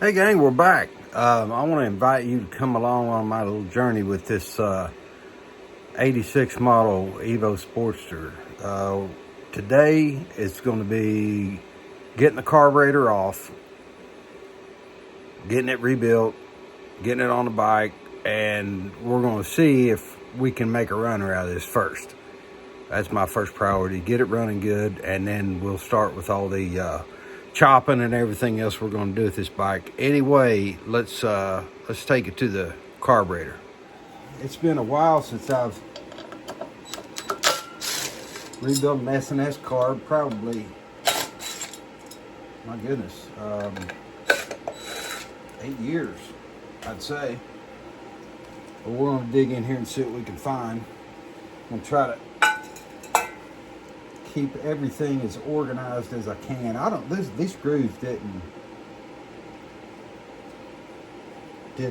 Hey gang, we're back. I want to invite you to come along on my little journey with this 86 model Evo Sportster. Today it's going to be getting the carburetor off, getting it rebuilt, getting it on the bike, and we're going to see if we can make a runner out of this first. That's my first priority, get it running good, and then we'll start with all the chopping and everything else we're going to do with this bike. Anyway, let's take it to the carburetor. It's been a while since I've rebuilt an S&S carb, probably, my goodness, 8 years, I'd say. But we're going to dig in here and see what we can find. I'm going to try to keep everything as organized as I can. These screws did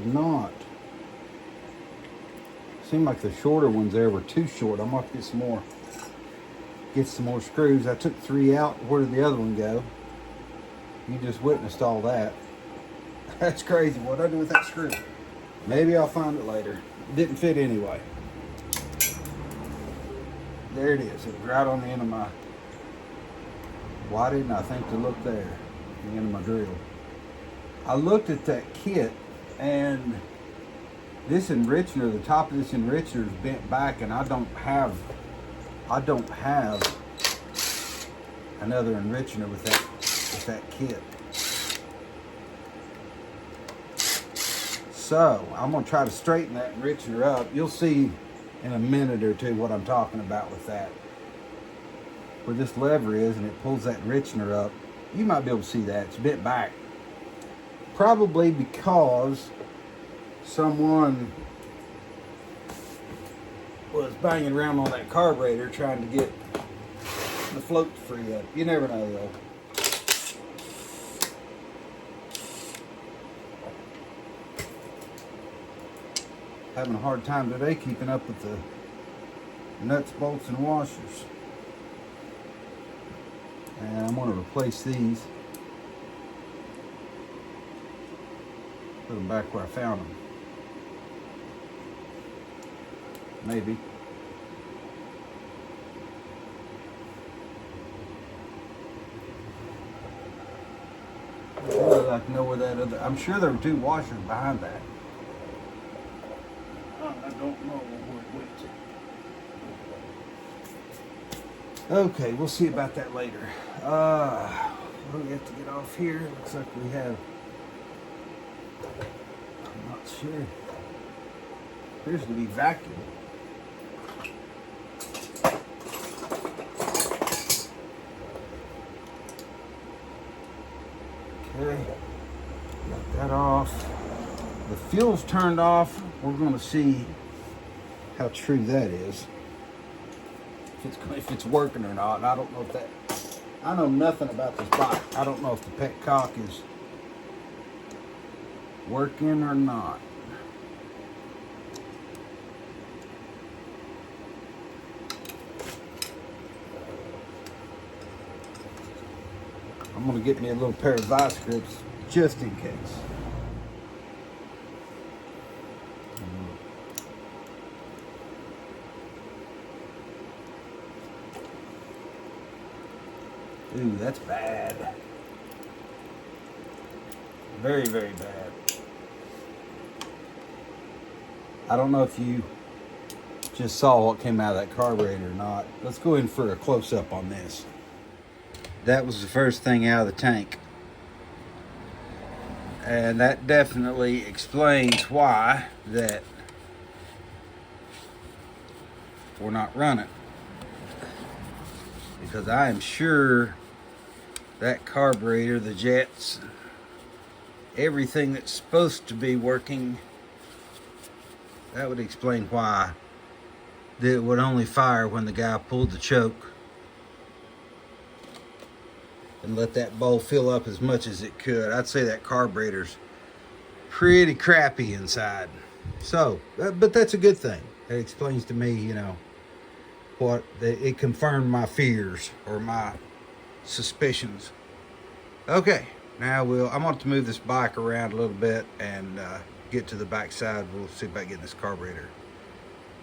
not seem like the shorter ones there were too short. I'm gonna have to get some more screws. I took 3 out. Where did the other one go? You just witnessed all that. That's crazy. What did I do with that screw? Maybe I'll find it later. It didn't fit anyway. There it is. It was right on the end of my... Why didn't I think to look there? The end of my drill. I looked at that kit, and this enrichener, the top of this enrichener is bent back, and I don't have another enrichener with that kit. So I'm gonna try to straighten that enrichener up. You'll see in a minute or two what I'm talking about with that. Where this lever is and it pulls that enrichener up, you might be able to see that. It's bent back. Probably because someone was banging around on that carburetor trying to get the float to free up. You never know though. Having a hard time today keeping up with the nuts, bolts, and washers. And I'm going to replace these. Put them back where I found them. Maybe. I'd really like to know where that other... I'm sure there were 2 washers behind that. I don't know where it went to. Okay, we'll see about that later. What do we have to get off here? Looks like we have... I'm not sure. Appears to be vacuum. Okay, got that off. The fuel's turned off. We're going to see how true that is. If it's working or not. I don't know if that... I know nothing about this bike. I don't know if the petcock is working or not. I'm going to get me a little pair of vice grips just in case. Ooh, that's bad. Very, very bad. I don't know if you just saw what came out of that carburetor or not. Let's go in for a close-up on this. That was the first thing out of the tank. And that definitely explains why that we're not running. Because I am sure that carburetor, the jets, everything that's supposed to be working, that would explain why it would only fire when the guy pulled the choke and let that bowl fill up as much as it could. I'd say that carburetor's pretty crappy inside. So, but that's a good thing. It explains to me, you know, it confirmed my fears or my suspicions. Okay, Now I'm going to move this bike around a little bit and get to the back side. We'll see about getting this carburetor,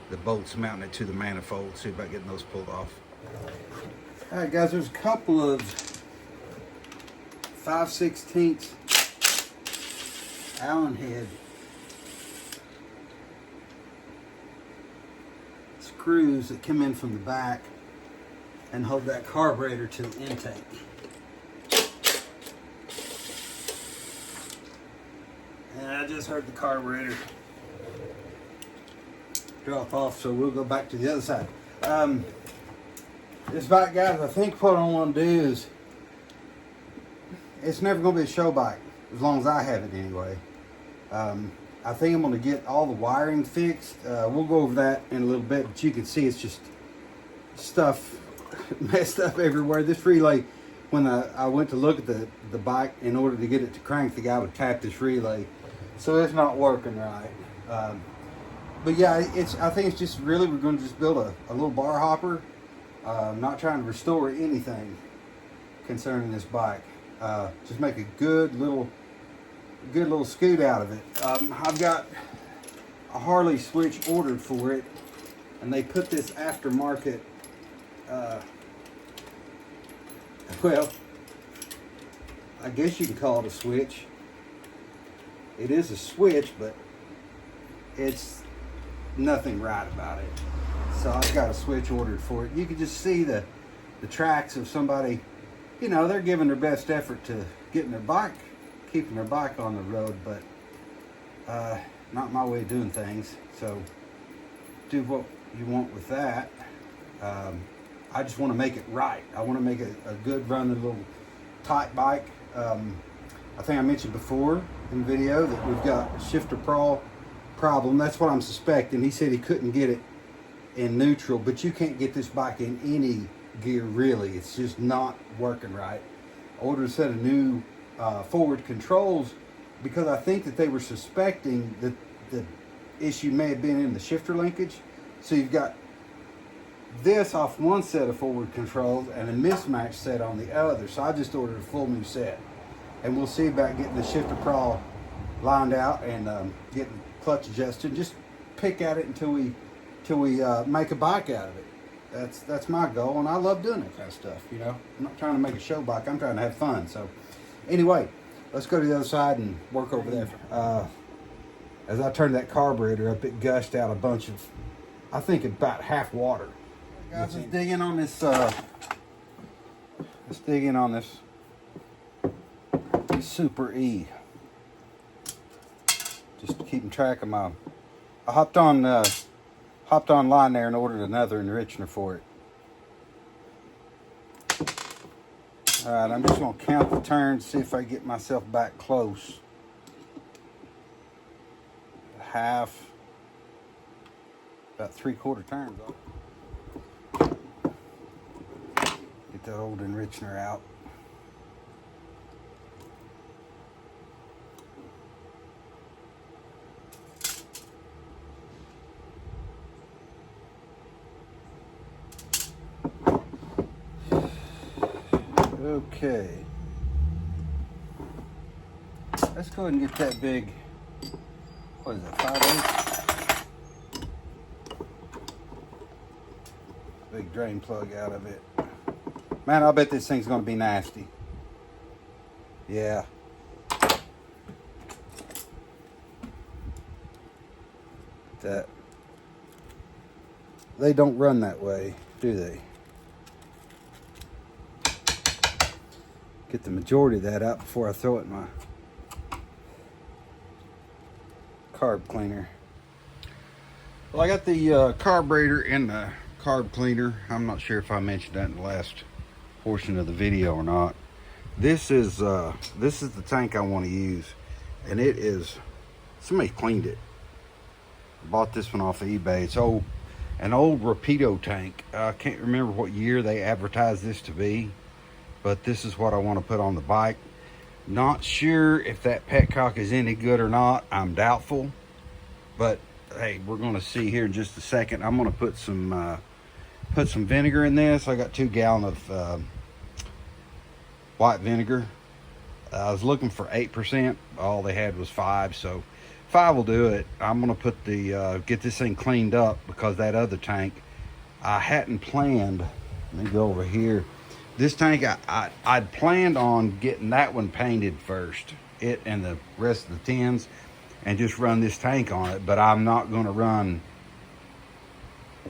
the bolts mounting it to the manifold, see about getting those pulled off. All right, guys, there's a couple of 5/16 Allen head screws that come in from the back and hold that carburetor to the intake. And I just heard the carburetor drop off, so we'll go back to the other side. This bike, guys, I think what I want to do is, it's never going to be a show bike, as long as I have it anyway. I think I'm going to get all the wiring fixed. We'll go over that in a little bit, but you can see it's just stuff messed up everywhere. This relay, when I went to look at the bike in order to get it to crank, the guy would tap this relay, so it's not working right. But yeah, I think it's just really, we're going to just build a little bar hopper. I'm not trying to restore anything concerning this bike. Just make a good little scoot out of it. I've got a Harley switch ordered for it, and they put this aftermarket, well, I guess you can call it a switch. It is a switch, but it's nothing right about it. So I've got a switch ordered for it. You can just see the tracks of somebody, you know, they're giving their best effort to getting their bike, keeping their bike on the road, but not my way of doing things. So do what you want with that. I just want to make it right. I want to make it a good running little tight bike. I think I mentioned before in the video that we've got a shifter problem. That's what I'm suspecting. He said he couldn't get it in neutral, but you can't get this bike in any gear really. It's just not working right. I ordered a set of new forward controls because I think that they were suspecting that the issue may have been in the shifter linkage. So you've got this off one set of forward controls and a mismatch set on the other. So I just ordered a full new set, and we'll see about getting the shifter crawl lined out and getting clutch adjusted. Just pick at it until we make a bike out of it. That's my goal, and I love doing that kind of stuff. You know, I'm not trying to make a show bike. I'm trying to have fun. So anyway, let's go to the other side and work over there. As I turned that carburetor up, it gushed out a bunch of, I think about half water. Guys, let's dig in on this. Let's dig in on this Super E. Just keeping track of my. I hopped online there and ordered another enrichener for it. All right, I'm just gonna count the turns, see if I get myself back close. Half, about 3/4 turns. Get that old enrichener out. Okay. Let's go ahead and get that big, what is it, 5/8? Big drain plug out of it. Man, I'll bet this thing's gonna be nasty. Yeah. They don't run that way, do they? Get the majority of that out before I throw it in my carb cleaner. Well, I got the carburetor in the carb cleaner. I'm not sure if I mentioned that in the last portion of the video or not. This is the tank I want to use, and it is, somebody cleaned it. I bought this one off of eBay. It's an old Rapido tank. I can't remember what year they advertised this to be, but this is what I want to put on the bike. Not sure if that petcock is any good or not. I'm doubtful, but hey, we're going to see here in just a second. I'm going to put some vinegar in this. I got 2 gallons of white vinegar. I was looking for 8%. All they had was 5, so 5 will do it. I'm gonna put the get this thing cleaned up because that other tank I hadn't planned. Let me go over here. This tank I'd planned on getting that one painted first, it and the rest of the tins, and just run this tank on it. But I'm not gonna run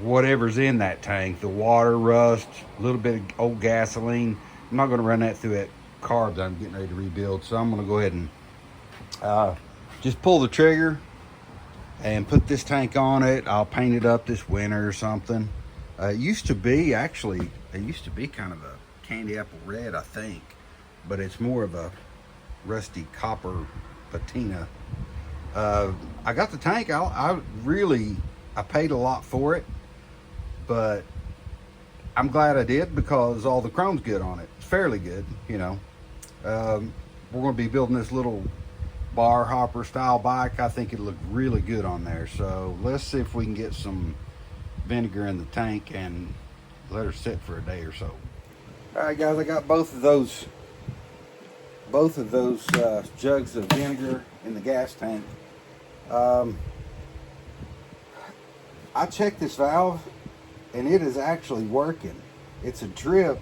whatever's in that tank, the water, rust, a little bit of old gasoline. I'm not going to run that through that carb that I'm getting ready to rebuild. So I'm going to go ahead and just pull the trigger and put this tank on it. I'll paint it up this winter or something. It used to be kind of a candy apple red, I think, but it's more of a rusty copper patina. I got the tank. I paid a lot for it, but I'm glad I did because all the chrome's good on it. It's fairly good, you know. We're going to be building this little bar hopper style bike. I think it'll look really good on there. So let's see if we can get some vinegar in the tank and let her sit for a day or so. All right, guys, I got both of those jugs of vinegar in the gas tank. I checked this valve and it is actually working. It's a drip,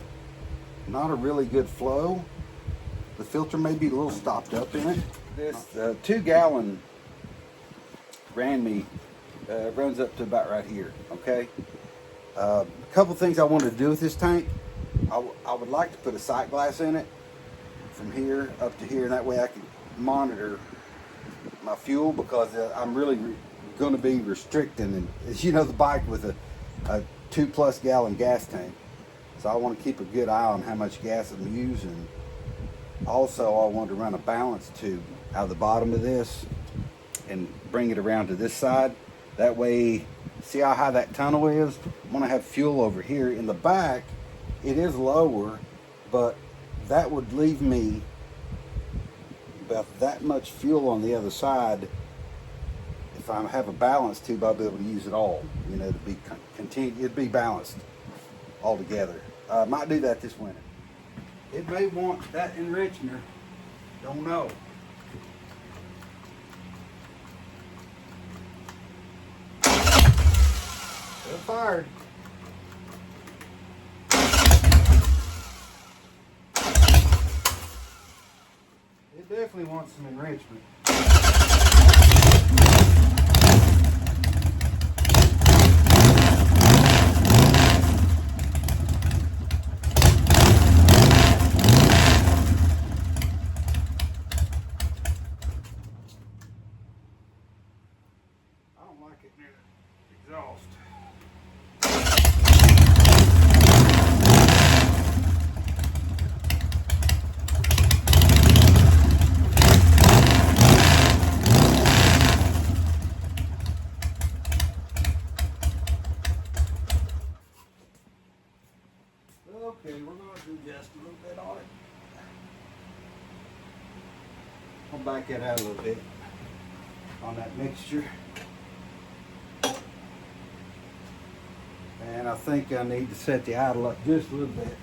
not a really good flow. The filter may be a little stopped up in it. This 2-gallon runs up to about right here, okay? A couple things I wanted to do with this tank. I would like to put a sight glass in it from here up to here, and that way I can monitor my fuel, because I'm really going to be restricting, and as you know, the bike with a 2+ gallon gas tank, so I want to keep a good eye on how much gas I'm using. Also, I want to run a balance tube out of the bottom of this and bring it around to this side. That way, see how high that tunnel is? I want to have fuel over here. In the back, it is lower, but that would leave me about that much fuel on the other side. If I have a balance tube, I'll be able to use it all, you know, to be it'd be balanced all together. Might do that this winter. It may want that enrichment, don't know. Still fired. It definitely wants some enrichment. I don't like it near the exhaust. Okay, we're going to do just a little bit on it. I'll back it out a little bit on that mixture. And I think I need to set the idle up just a little bit.